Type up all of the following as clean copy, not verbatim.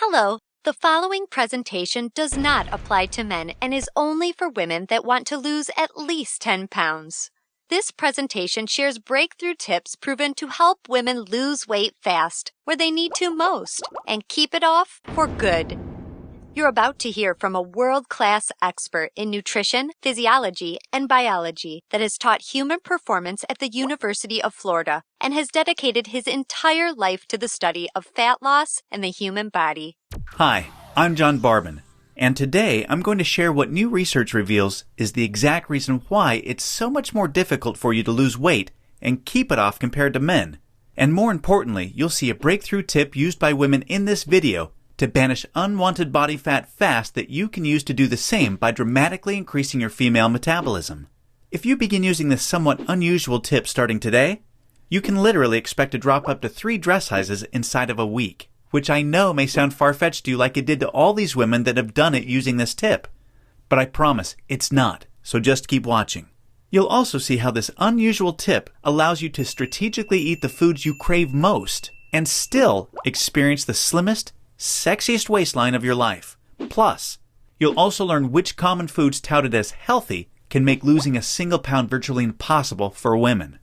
Hello, the following presentation does not apply to men and is only for women that want to lose at least 10 pounds. This presentation shares breakthrough tips proven to help women lose weight fast, where they need to most, and keep it off for good. You're about to hear from a world-class expert in nutrition, physiology, and biology that has taught human performance at the University of Florida and has dedicated his entire life to the study of fat loss and the human body. Hi, I'm John Barbin, and today I'm going to share what new research reveals is the exact reason why it's so much more difficult for you to lose weight and keep it off compared to men. And more importantly, you'll see a breakthrough tip used by women in this video to banish unwanted body fat fast that you can use to do the same by dramatically increasing your female metabolism. If you begin using this somewhat unusual tip starting today, you can literally expect to drop up to 3 dress sizes inside of a week, which I know may sound far-fetched to you like it did to all these women that have done it using this tip. But I promise it's not, so just keep watching. You'll also see how this unusual tip allows you to strategically eat the foods you crave most and still experience the slimmest, sexiest waistline of your life. Plus, you'll also learn which common foods touted as healthy can make losing a single pound virtually impossible for women.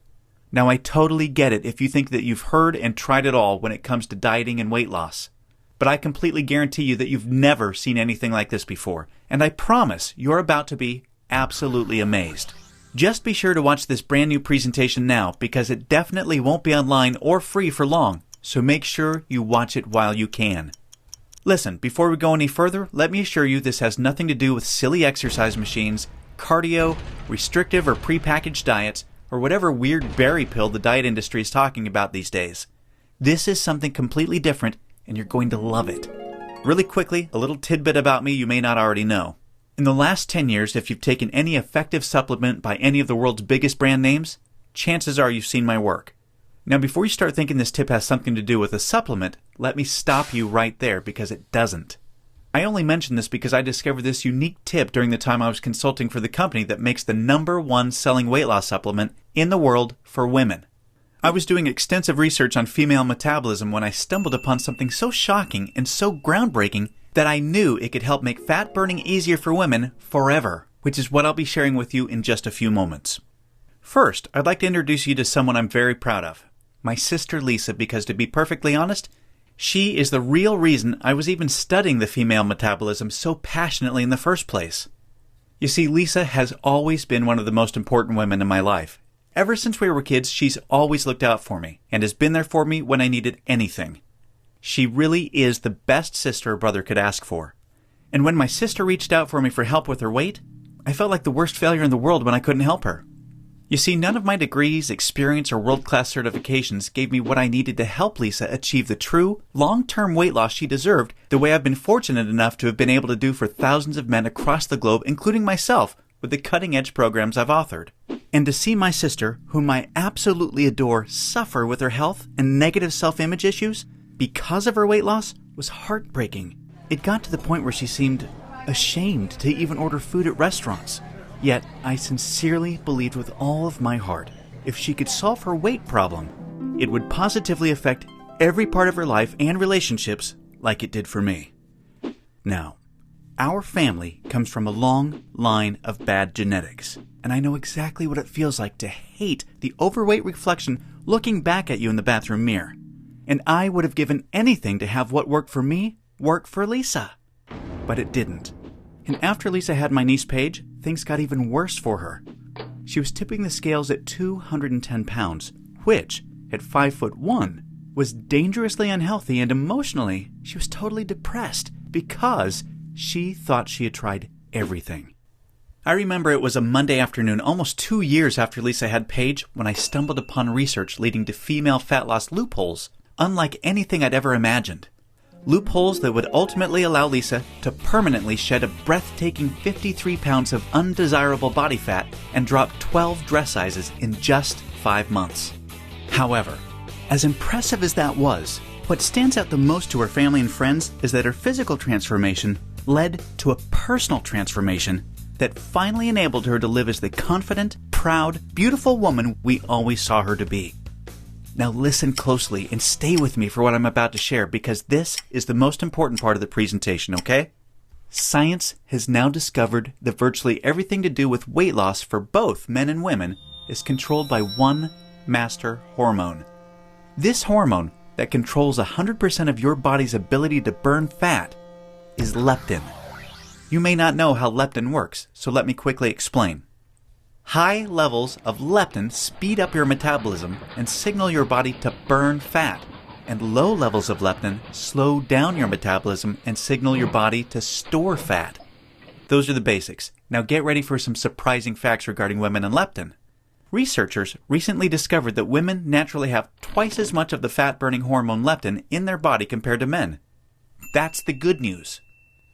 Now, I totally get it if you think that you've heard and tried it all when it comes to dieting and weight loss. But I completely guarantee you that you've never seen anything like this before, and I promise you're about to be absolutely amazed. Just be sure to watch this brand new presentation now because it definitely won't be online or free for long, so make sure you watch it while you can. Listen, before we go any further, let me assure you this has nothing to do with silly exercise machines, cardio, restrictive or prepackaged diets, or whatever weird berry pill the diet industry is talking about these days. This is something completely different, and you're going to love it. Really quickly, a little tidbit about me you may not already know. In the last 10 years, if you've taken any effective supplement by any of the world's biggest brand names, chances are you've seen my work. Now, before you start thinking this tip has something to do with a supplement, let me stop you right there because it doesn't. I only mention this because I discovered this unique tip during the time I was consulting for the company that makes the #1 selling weight loss supplement in the world for women. I was doing extensive research on female metabolism when I stumbled upon something so shocking and so groundbreaking that I knew it could help make fat burning easier for women forever, which is what I'll be sharing with you in just a few moments. First, I'd like to introduce you to someone I'm very proud of. My sister Lisa, because to be perfectly honest, she is the real reason I was even studying the female metabolism so passionately in the first place. You see, Lisa has always been one of the most important women in my life. Ever since we were kids, she's always looked out for me and has been there for me when I needed anything. She really is the best sister a brother could ask for. And when my sister reached out for me for help with her weight, I felt like the worst failure in the world when I couldn't help her. You see, none of my degrees, experience, or world-class certifications gave me what I needed to help Lisa achieve the true, long-term weight loss she deserved the way I've been fortunate enough to have been able to do for thousands of men across the globe, including myself, with the cutting-edge programs I've authored. And to see my sister, whom I absolutely adore, suffer with her health and negative self-image issues because of her weight loss was heartbreaking. It got to the point where she seemed ashamed to even order food at restaurants. Yet, I sincerely believed with all of my heart, if she could solve her weight problem, it would positively affect every part of her life and relationships like it did for me. Now, our family comes from a long line of bad genetics, and I know exactly what it feels like to hate the overweight reflection looking back at you in the bathroom mirror. And I would have given anything to have what worked for me work for Lisa. But it didn't. And after Lisa had my niece Paige, things got even worse for her. She was tipping the scales at 210 pounds, which, at 5'1", was dangerously unhealthy, and emotionally, she was totally depressed because she thought she had tried everything. I remember it was a Monday afternoon, almost 2 years after Lisa had Paige, when I stumbled upon research leading to female fat loss loopholes, unlike anything I'd ever imagined. Loopholes that would ultimately allow Lisa to permanently shed a breathtaking 53 pounds of undesirable body fat and drop 12 dress sizes in just 5 months. However, as impressive as that was, what stands out the most to her family and friends is that her physical transformation led to a personal transformation that finally enabled her to live as the confident, proud, beautiful woman we always saw her to be. Now listen closely and stay with me for what I'm about to share because this is the most important part of the presentation, okay? Science has now discovered that virtually everything to do with weight loss for both men and women is controlled by one master hormone. This hormone that controls 100% of your body's ability to burn fat is leptin. You may not know how leptin works, so let me quickly explain. High levels of leptin speed up your metabolism and signal your body to burn fat, and low levels of leptin slow down your metabolism and signal your body to store fat. Those are the basics. Now get ready for some surprising facts regarding women and leptin. Researchers recently discovered that women naturally have twice as much of the fat-burning hormone leptin in their body compared to men. That's the good news.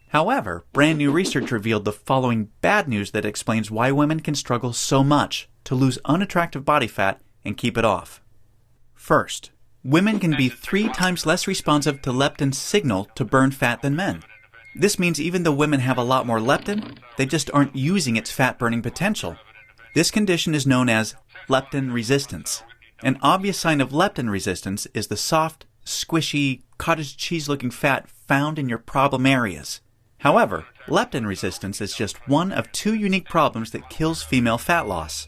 However, brand new research revealed the following bad news that explains why women can struggle so much to lose unattractive body fat and keep it off. First, women can be 3 times less responsive to leptin's signal to burn fat than men. This means even though women have a lot more leptin, they just aren't using its fat-burning potential. This condition is known as leptin resistance. An obvious sign of leptin resistance is the soft, squishy, cottage cheese-looking fat found in your problem areas. However, leptin resistance is just one of 2 unique problems that kills female fat loss.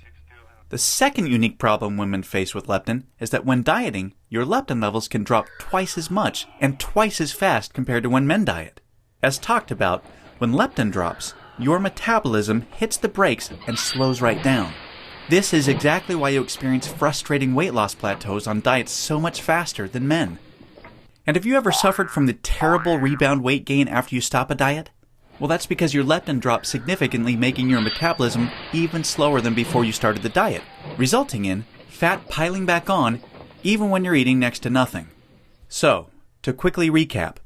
The second unique problem women face with leptin is that when dieting, your leptin levels can drop twice as much and twice as fast compared to when men diet. As talked about, when leptin drops, your metabolism hits the brakes and slows right down. This is exactly why you experience frustrating weight loss plateaus on diets so much faster than men. And have you ever suffered from the terrible rebound weight gain after you stop a diet? Well, that's because your leptin drops significantly, making your metabolism even slower than before you started the diet, resulting in fat piling back on even when you're eating next to nothing. So, to quickly recap,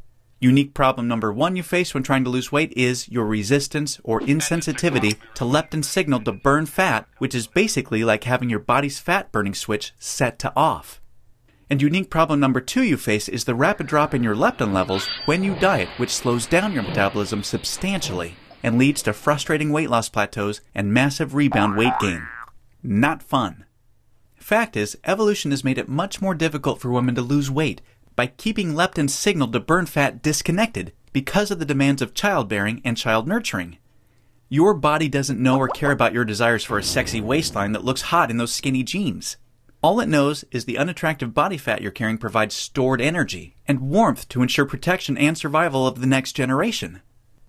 unique problem number 1 you face when trying to lose weight is your resistance or insensitivity to leptin signal to burn fat, which is basically like having your body's fat-burning switch set to off. And unique problem number 2 you face is the rapid drop in your leptin levels when you diet, which slows down your metabolism substantially and leads to frustrating weight loss plateaus and massive rebound weight gain. Not fun. Fact is, evolution has made it much more difficult for women to lose weight by keeping leptin's signal to burn fat disconnected because of the demands of childbearing and child nurturing. Your body doesn't know or care about your desires for a sexy waistline that looks hot in those skinny jeans. All it knows is the unattractive body fat you're carrying provides stored energy and warmth to ensure protection and survival of the next generation.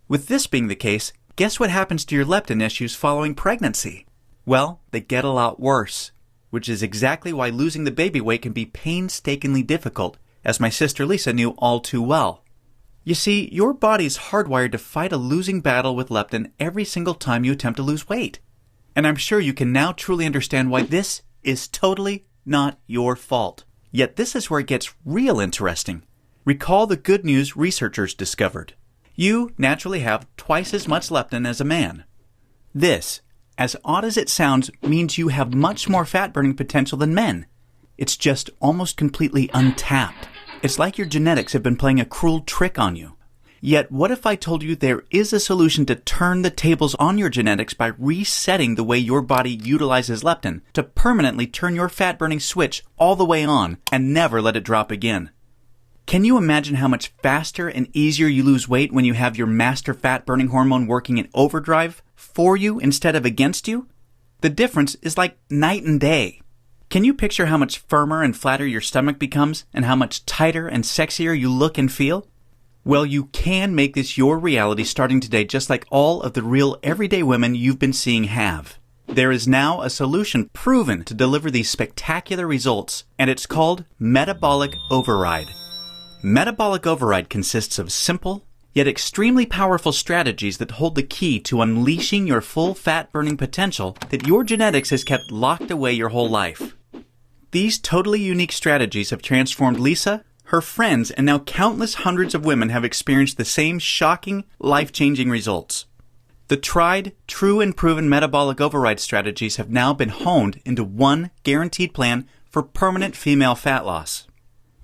With this being the case, guess what happens to your leptin issues following pregnancy? Well, they get a lot worse, which is exactly why losing the baby weight can be painstakingly difficult, as my sister Lisa knew all too well. You see, your body is hardwired to fight a losing battle with leptin every single time you attempt to lose weight. And I'm sure you can now truly understand why this is totally not your fault. Yet this is where it gets real interesting. Recall the good news researchers discovered. You naturally have twice as much leptin as a man. This, as odd as it sounds, means you have much more fat-burning potential than men. It's just almost completely untapped. It's like your genetics have been playing a cruel trick on you. Yet, what if I told you there is a solution to turn the tables on your genetics by resetting the way your body utilizes leptin to permanently turn your fat-burning switch all the way on and never let it drop again? Can you imagine how much faster and easier you lose weight when you have your master fat-burning hormone working in overdrive for you instead of against you? The difference is like night and day. Can you picture how much firmer and flatter your stomach becomes and how much tighter and sexier you look and feel? Well, you can make this your reality starting today, just like all of the real everyday women you've been seeing have. There is now a solution proven to deliver these spectacular results, and it's called Metabolic Override. Metabolic Override consists of simple, yet extremely powerful strategies that hold the key to unleashing your full fat-burning potential that your genetics has kept locked away your whole life. These totally unique strategies have transformed Lisa, her friends, and now countless hundreds of women have experienced the same shocking, life-changing results. The tried, true, and proven metabolic override strategies have now been honed into one guaranteed plan for permanent female fat loss.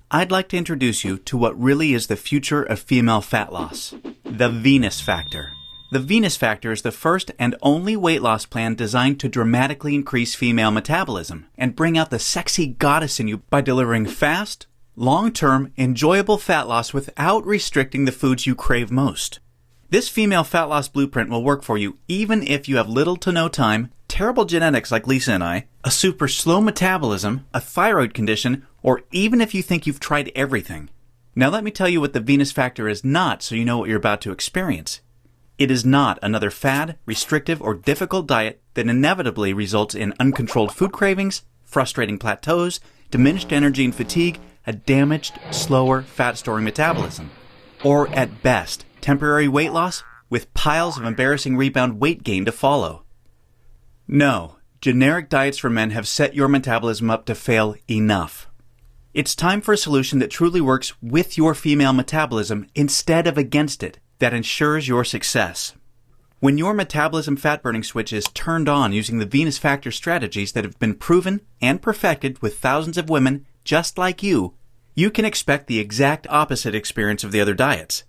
I'd like to introduce you to what really is the future of female fat loss, the Venus Factor. The Venus Factor is the first and only weight loss plan designed to dramatically increase female metabolism and bring out the sexy goddess in you by delivering fast, long-term, enjoyable fat loss without restricting the foods you crave most. This female fat loss blueprint will work for you even if you have little to no time, terrible genetics like Lisa and I, a super slow metabolism, a thyroid condition, or even if you think you've tried everything. Now let me tell you what the Venus Factor is not so you know what you're about to experience. It is not another fad, restrictive, or difficult diet that inevitably results in uncontrolled food cravings, frustrating plateaus, diminished energy and fatigue, a damaged, slower fat-storing metabolism, or at best, temporary weight loss with piles of embarrassing rebound weight gain to follow. No, generic diets for men have set your metabolism up to fail enough. It's time for a solution that truly works with your female metabolism instead of against it, that ensures your success. When your metabolism fat-burning switch is turned on using the Venus Factor strategies that have been proven and perfected with thousands of women just like you can expect the exact opposite experience of the other diets.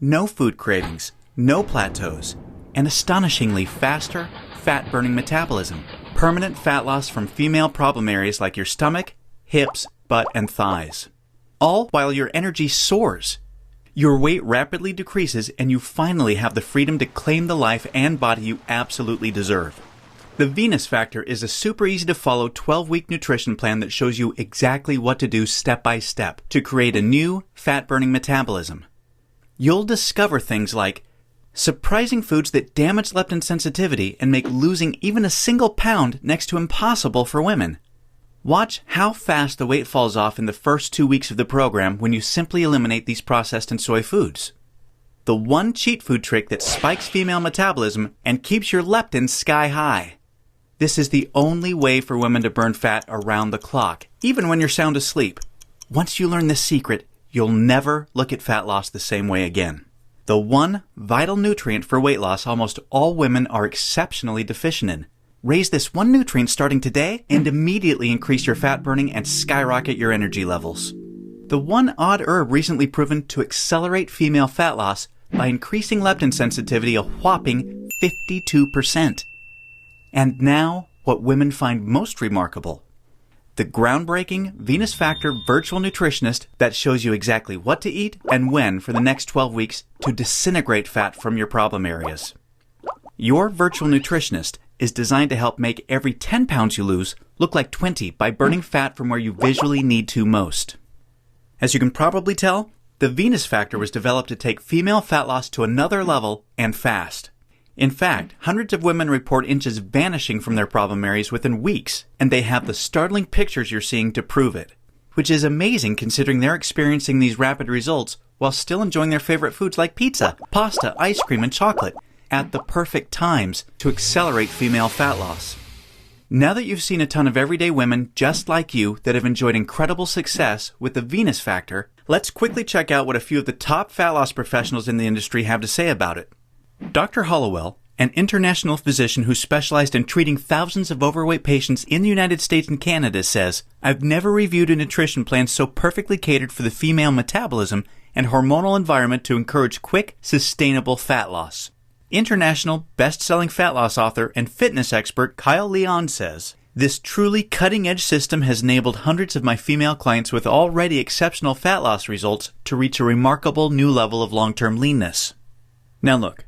No food cravings, no plateaus, and astonishingly faster, fat-burning metabolism. Permanent fat loss from female problem areas like your stomach, hips, butt, and thighs. All while your energy soars. Your weight rapidly decreases and you finally have the freedom to claim the life and body you absolutely deserve. The Venus Factor is a super easy to follow 12-week nutrition plan that shows you exactly what to do step by step to create a new fat-burning metabolism. You'll discover things like surprising foods that damage leptin sensitivity and make losing even a single pound next to impossible for women. Watch how fast the weight falls off in the first 2 weeks of the program when you simply eliminate these processed and soy foods. The one cheat food trick that spikes female metabolism and keeps your leptin sky high. This is the only way for women to burn fat around the clock, even when you're sound asleep. Once you learn this secret, you'll never look at fat loss the same way again. The one vital nutrient for weight loss almost all women are exceptionally deficient in. Raise this one nutrient starting today and immediately increase your fat burning and skyrocket your energy levels. The one odd herb recently proven to accelerate female fat loss by increasing leptin sensitivity a whopping 52%. And now, what women find most remarkable. The groundbreaking Venus Factor virtual nutritionist that shows you exactly what to eat and when for the next 12 weeks to disintegrate fat from your problem areas. Your virtual nutritionist is designed to help make every 10 pounds you lose look like 20 by burning fat from where you visually need to most. As you can probably tell, the Venus Factor was developed to take female fat loss to another level and fast. In fact, hundreds of women report inches vanishing from their problem areas within weeks, and they have the startling pictures you're seeing to prove it, which is amazing considering they're experiencing these rapid results while still enjoying their favorite foods like pizza, pasta, ice cream, and chocolate at the perfect times to accelerate female fat loss. Now that you've seen a ton of everyday women just like you that have enjoyed incredible success with the Venus Factor, let's quickly check out what a few of the top fat loss professionals in the industry have to say about it. Dr. Hollowell, an international physician who specialized in treating thousands of overweight patients in the United States and Canada, says, "I've never reviewed a nutrition plan so perfectly catered for the female metabolism and hormonal environment to encourage quick, sustainable fat loss." International best-selling fat loss author and fitness expert Kyle Leon says, "This truly cutting-edge system has enabled hundreds of my female clients with already exceptional fat loss results to reach a remarkable new level of long-term leanness." Now look,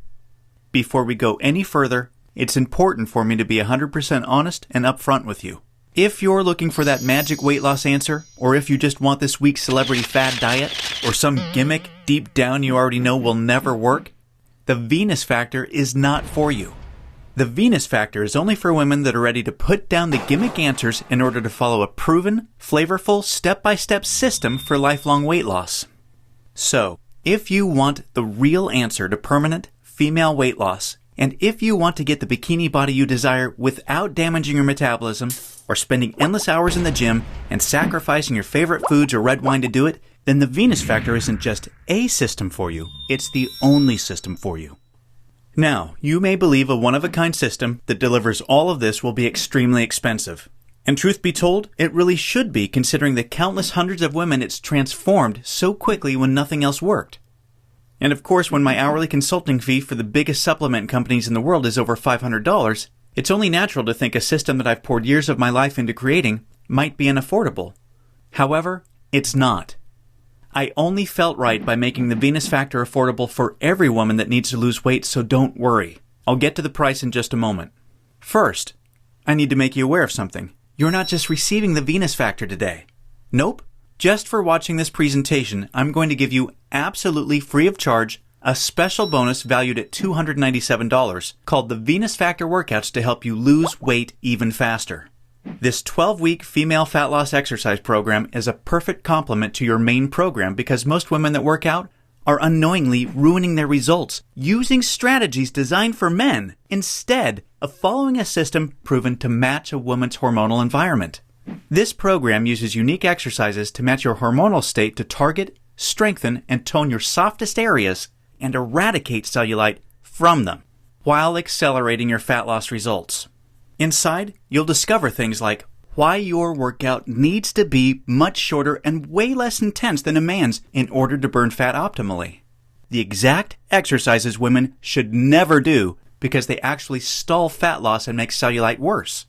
before we go any further, it's important for me to be 100% honest and upfront with you. If you're looking for that magic weight loss answer, or if you just want this week's celebrity fad diet, or some gimmick deep down you already know will never work, the Venus Factor is not for you. The Venus Factor is only for women that are ready to put down the gimmick answers in order to follow a proven, flavorful, step-by-step system for lifelong weight loss. So, if you want the real answer to permanent female weight loss, and if you want to get the bikini body you desire without damaging your metabolism, or spending endless hours in the gym and sacrificing your favorite foods or red wine to do it, then the Venus Factor isn't just a system for you, it's the only system for you. Now, you may believe a one-of-a-kind system that delivers all of this will be extremely expensive. And truth be told, it really should be considering the countless hundreds of women it's transformed so quickly when nothing else worked. And of course, when my hourly consulting fee for the biggest supplement companies in the world is over $500, it's only natural to think a system that I've poured years of my life into creating might be unaffordable. However, it's not. I only felt right by making the Venus Factor affordable for every woman that needs to lose weight, so don't worry. I'll get to the price in just a moment. First, I need to make you aware of something. You're not just receiving the Venus Factor today. Nope. Just for watching this presentation, I'm going to give you absolutely free of charge a special bonus valued at $297 called the Venus Factor Workouts to help you lose weight even faster. This 12-week female fat loss exercise program is a perfect complement to your main program because most women that work out are unknowingly ruining their results using strategies designed for men instead of following a system proven to match a woman's hormonal environment. This program uses unique exercises to match your hormonal state to target, strengthen, and tone your softest areas and eradicate cellulite from them while accelerating your fat loss results. Inside, you'll discover things like why your workout needs to be much shorter and way less intense than a man's in order to burn fat optimally. The exact exercises women should never do because they actually stall fat loss and make cellulite worse.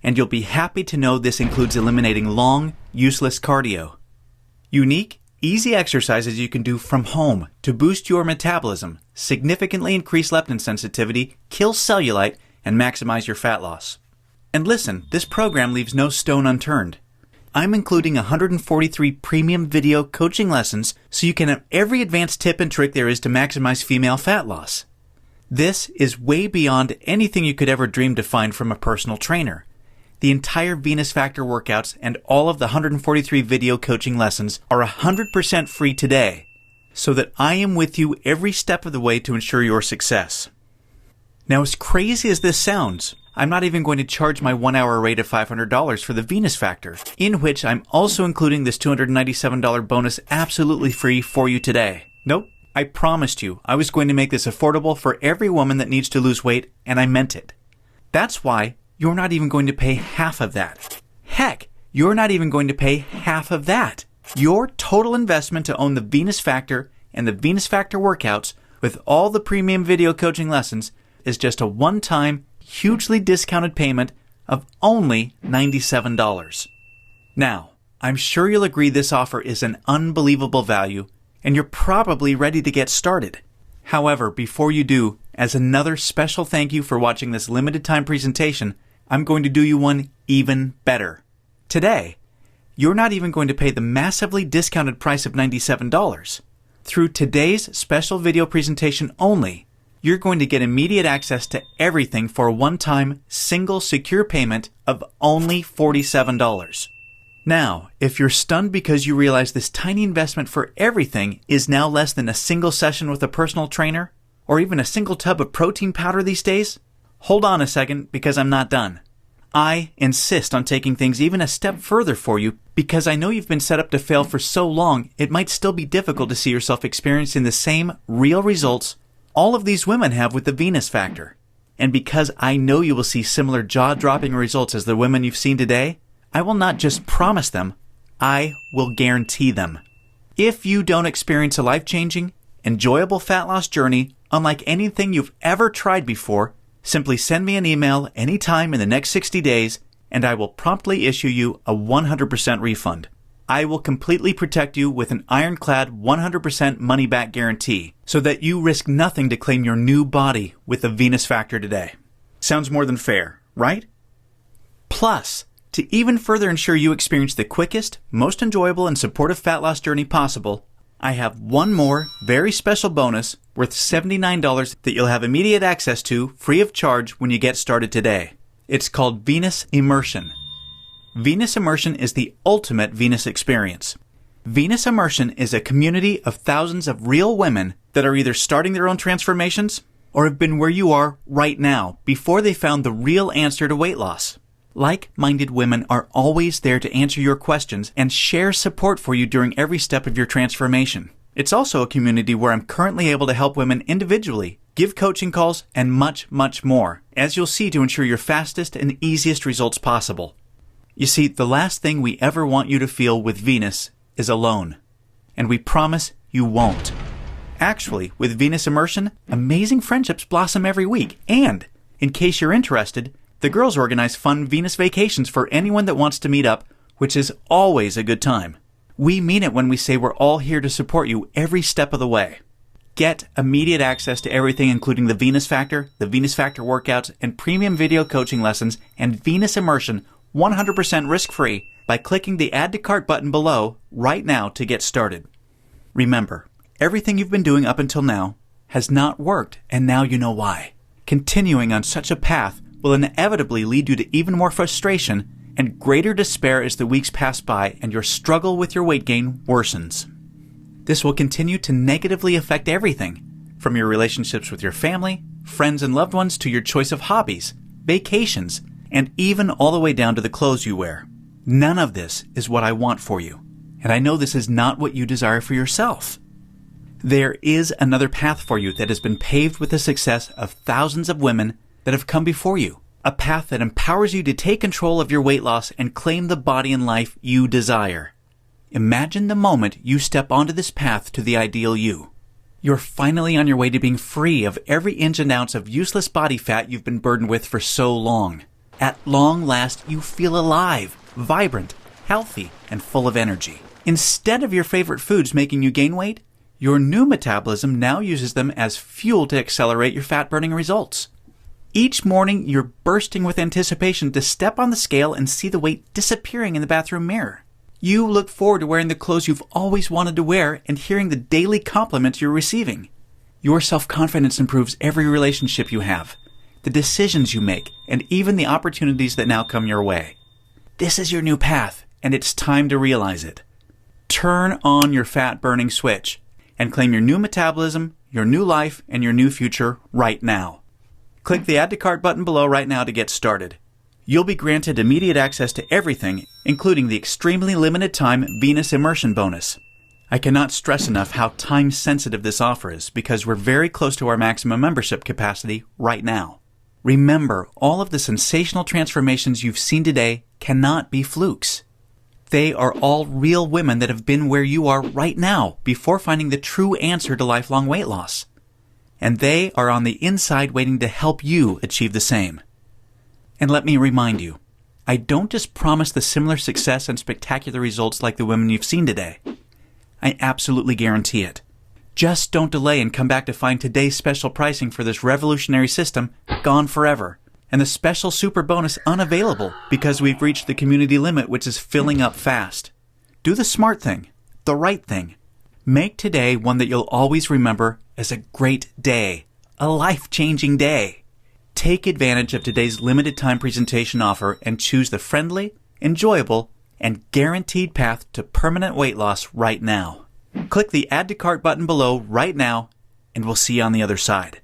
And you'll be happy to know this includes eliminating long, useless cardio. Unique, easy exercises you can do from home to boost your metabolism, significantly increase leptin sensitivity, kill cellulite, and maximize your fat loss. And listen, this program leaves no stone unturned. I'm including 143 premium video coaching lessons so you can have every advanced tip and trick there is to maximize female fat loss. This is way beyond anything you could ever dream to find from a personal trainer. The entire Venus Factor workouts and all of the 143 video coaching lessons are 100% free today, so that I am with you every step of the way to ensure your success. Now, as crazy as this sounds, I'm not even going to charge my 1-hour rate of $500 for the Venus Factor, in which I'm also including this $297 bonus absolutely free for you today. Nope, I promised you I was going to make this affordable for every woman that needs to lose weight, and I meant it. That's why you're not even going to pay half of that. Heck, you're not even going to pay half of that. Your total investment to own the Venus Factor and the Venus Factor workouts with all the premium video coaching lessons is just a one-time, hugely discounted payment of only $97. Now, I'm sure you'll agree this offer is an unbelievable value, and you're probably ready to get started. However, before you do, as another special thank you for watching this limited time presentation, I'm going to do you one even better. Today, you're not even going to pay the massively discounted price of $97. Through today's special video presentation only, you're going to get immediate access to everything for a one-time, single, secure payment of only $47. Now, if you're stunned because you realize this tiny investment for everything is now less than a single session with a personal trainer, or even a single tub of protein powder these days, hold on a second because I'm not done. I insist on taking things even a step further for you because I know you've been set up to fail for so long it might still be difficult to see yourself experiencing the same real results all of these women have with the Venus Factor. And because I know you will see similar jaw-dropping results as the women you've seen today, I will not just promise them, I will guarantee them. If you don't experience a life-changing, enjoyable fat loss journey unlike anything you've ever tried before, simply send me an email anytime in the next 60 days and I will promptly issue you a 100% refund. I will completely protect you with an ironclad 100% money-back guarantee so that you risk nothing to claim your new body with the Venus Factor today. Sounds more than fair, right? Plus, to even further ensure you experience the quickest, most enjoyable, and supportive fat loss journey possible, I have one more very special bonus worth $79 that you'll have immediate access to free of charge when you get started today. It's called Venus Immersion. Venus Immersion is the ultimate Venus experience. Venus Immersion is a community of thousands of real women that are either starting their own transformations or have been where you are right now before they found the real answer to weight loss. Like-minded women are always there to answer your questions and share support for you during every step of your transformation. It's also a community where I'm currently able to help women individually, give coaching calls, and much, much more, as you'll see, to ensure your fastest and easiest results possible. You see, the last thing we ever want you to feel with Venus is alone. And we promise you won't. Actually, with Venus Immersion, amazing friendships blossom every week. And, in case you're interested, the girls organize fun Venus vacations for anyone that wants to meet up, which is always a good time. We mean it when we say we're all here to support you every step of the way. Get immediate access to everything, including the Venus Factor workouts, and premium video coaching lessons, and Venus Immersion 100% risk-free by clicking the Add to Cart button below right now to get started. Remember, everything you've been doing up until now has not worked, and now you know why. Continuing on such a path will inevitably lead you to even more frustration and greater despair as the weeks pass by and your struggle with your weight gain worsens. This will continue to negatively affect everything, from your relationships with your family, friends and loved ones, to your choice of hobbies, vacations, and even all the way down to the clothes you wear. None of this is what I want for you, and I know this is not what you desire for yourself. There is another path for you that has been paved with the success of thousands of women that have come before you. A path that empowers you to take control of your weight loss and claim the body and life you desire. Imagine the moment you step onto this path to the ideal you. You're finally on your way to being free of every inch and ounce of useless body fat you've been burdened with for so long. At long last, you feel alive, vibrant, healthy, and full of energy. Instead of your favorite foods making you gain weight, your new metabolism now uses them as fuel to accelerate your fat-burning results. Each morning, you're bursting with anticipation to step on the scale and see the weight disappearing in the bathroom mirror. You look forward to wearing the clothes you've always wanted to wear and hearing the daily compliments you're receiving. Your self-confidence improves every relationship you have, the decisions you make, and even the opportunities that now come your way. This is your new path, and it's time to realize it. Turn on your fat-burning switch and claim your new metabolism, your new life, and your new future right now. Click the Add to Cart button below right now to get started. You'll be granted immediate access to everything, including the extremely limited time Venus Immersion bonus. I cannot stress enough how time-sensitive this offer is because we're very close to our maximum membership capacity right now. Remember, all of the sensational transformations you've seen today cannot be flukes. They are all real women that have been where you are right now before finding the true answer to lifelong weight loss. And they are on the inside waiting to help you achieve the same. And let me remind you, I don't just promise the similar success and spectacular results like the women you've seen today. I absolutely guarantee it. Just don't delay and come back to find today's special pricing for this revolutionary system gone forever, and the special super bonus unavailable because we've reached the community limit, which is filling up fast. Do the smart thing, the right thing. Make today one that you'll always remember as a great day, a life-changing day. Take advantage of today's limited time presentation offer and choose the friendly, enjoyable, and guaranteed path to permanent weight loss right now. Click the Add to Cart button below right now, and we'll see you on the other side.